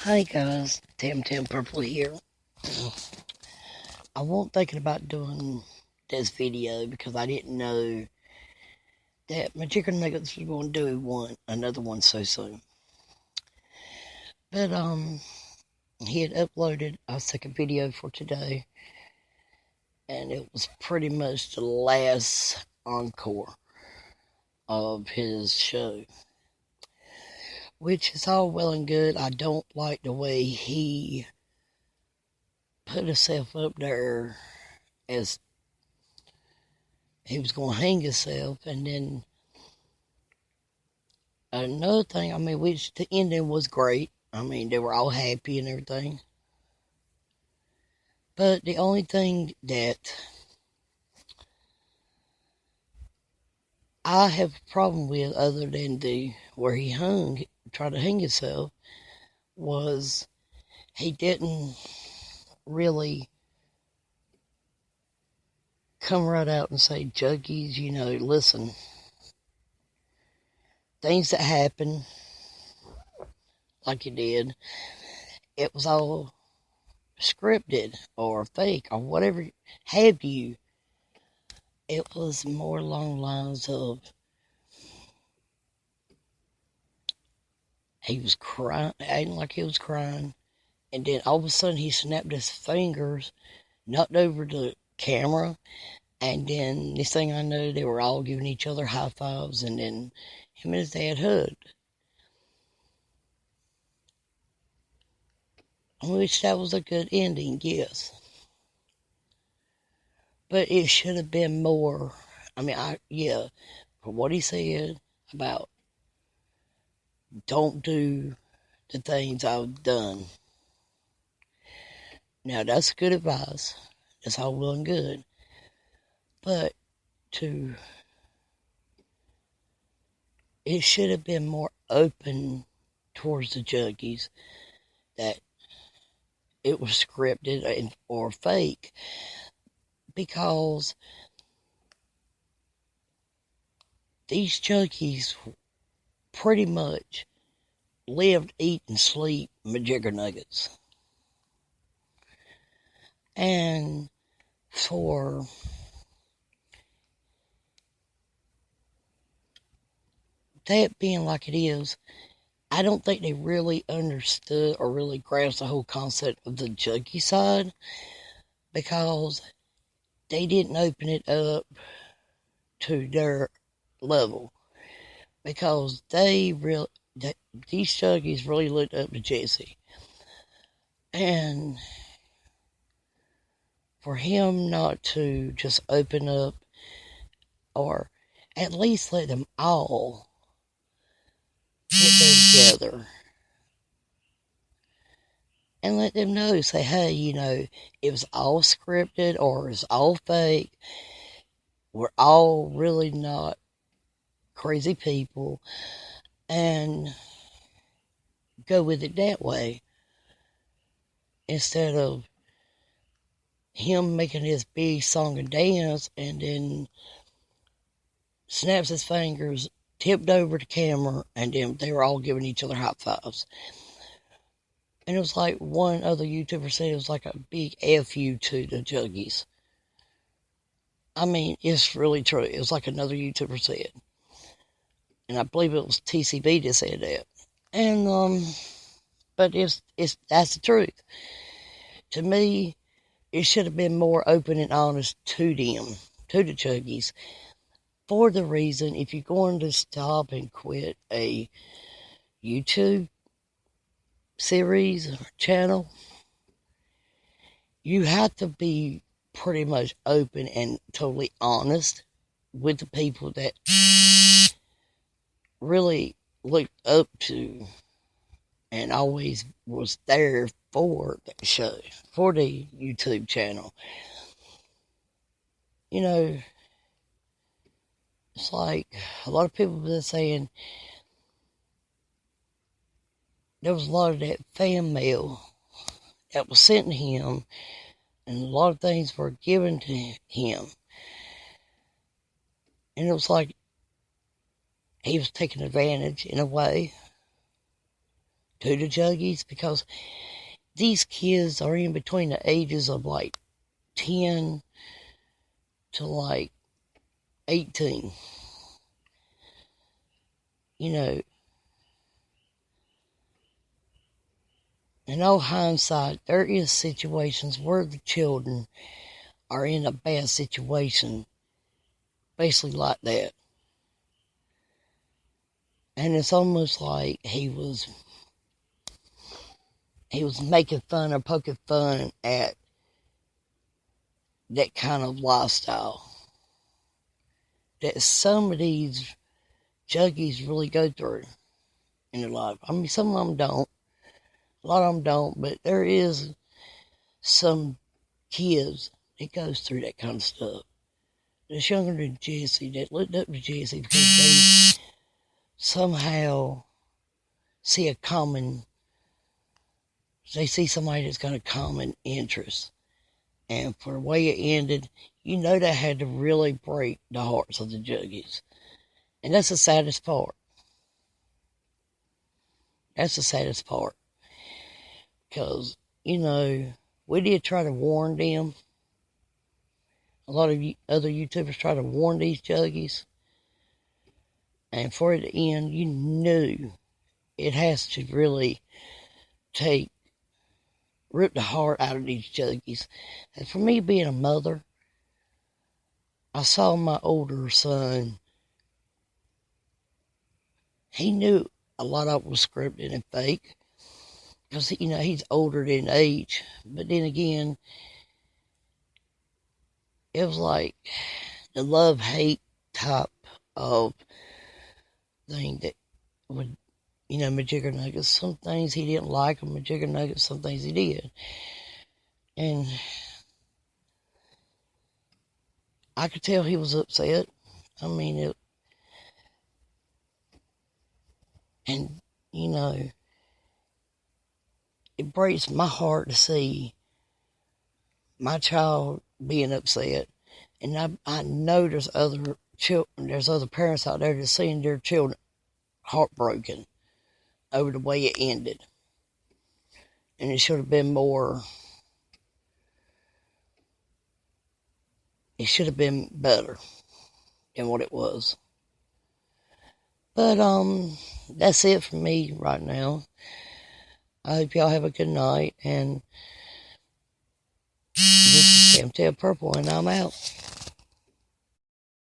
Hi guys, Tam Purple here. I wasn't thinking about doing this video because I didn't know that my chicken nuggets was going to do another one so soon. But he had uploaded a second video for today, and it was pretty much the last encore of his show, which is all well and good. I don't like the way he put himself up there as he was going to hang himself, and then another thing, which the ending was great. They were all happy and everything. But the only thing that I have a problem with, other than where he tried to hang himself, was he didn't really come right out and say, Juggies, listen, things that happen, like he did, it was all scripted or fake or whatever have you. It was more along the lines of he was crying, acting like he was crying, and then all of a sudden he snapped his fingers, knocked over the camera, and then this thing I know, they were all giving each other high fives, and then him and his dad hugged. I wish that was a good ending, yes. But it should have been more. For what he said about don't do the things I've done. Now, that's good advice. That's all well and good. But it should have been more open towards the Juggies that it was scripted or fake, because these Juggies pretty much lived, eat, and sleep McJuggernuggets. And for that being like it is, I don't think they really understood or really grasped the whole concept of the Juggy side, because they didn't open it up to their level, because these Juggies really looked up to Jesse. And for him not to just open up, or at least let them all get there together and let them know, say, hey, it was all scripted or it's all fake. We're all really not crazy people, and go with it that way, instead of him making his big song and dance and then snaps his fingers, tipped over the camera, and then they were all giving each other high fives. And it was like one other YouTuber said, it was like a big FU to the Juggies. It's really true. It was like another YouTuber said. And I believe it was TCB that said that. And, but that's the truth. To me, it should have been more open and honest to them, to the Juggies, for the reason, if you're going to stop and quit a YouTube series or channel, you have to be pretty much open and totally honest with the people that really looked up to and always was there for the show, for the YouTube channel. It's like a lot of people have been saying there was a lot of that fan mail that was sent to him, and a lot of things were given to him. And it was like he was taking advantage, in a way, to the juggies, because these kids are in between the ages of like 10 to like 18. You know, in all hindsight, there is situations where the children are in a bad situation, basically like that. And it's almost like he was making fun or poking fun at that kind of lifestyle that some of these juggies really go through in their life. I mean, some of them don't. A lot of them don't, but there is some kids that goes through that kind of stuff. That's younger than Jesse, that looked up to Jesse because they somehow see they see somebody that's got a common interest. And for the way it ended, you know that had to really break the hearts of the juggies. And that's the saddest part. That's the saddest part. Because, you know, we did try to warn them. A lot of other YouTubers try to warn these juggies. And for it to end, you knew it has to really rip the heart out of these juggies. And for me being a mother, I saw my older son. He knew a lot of it was scripted and fake. Because, you know, he's older in age. But then again, it was like the love-hate type of thing that would, you know, McJuggernuggets. Some things he didn't like of McJuggernuggets, some things he did. And I could tell he was upset. I mean, and, you know, it breaks my heart to see my child being upset. And I know there's other children, there's other parents out there that's seeing their children heartbroken over the way it ended. And it should have been more, it should have been better than what it was. But that's it for me right now. I hope y'all have a good night, and this is Camtail Purple, and I'm out.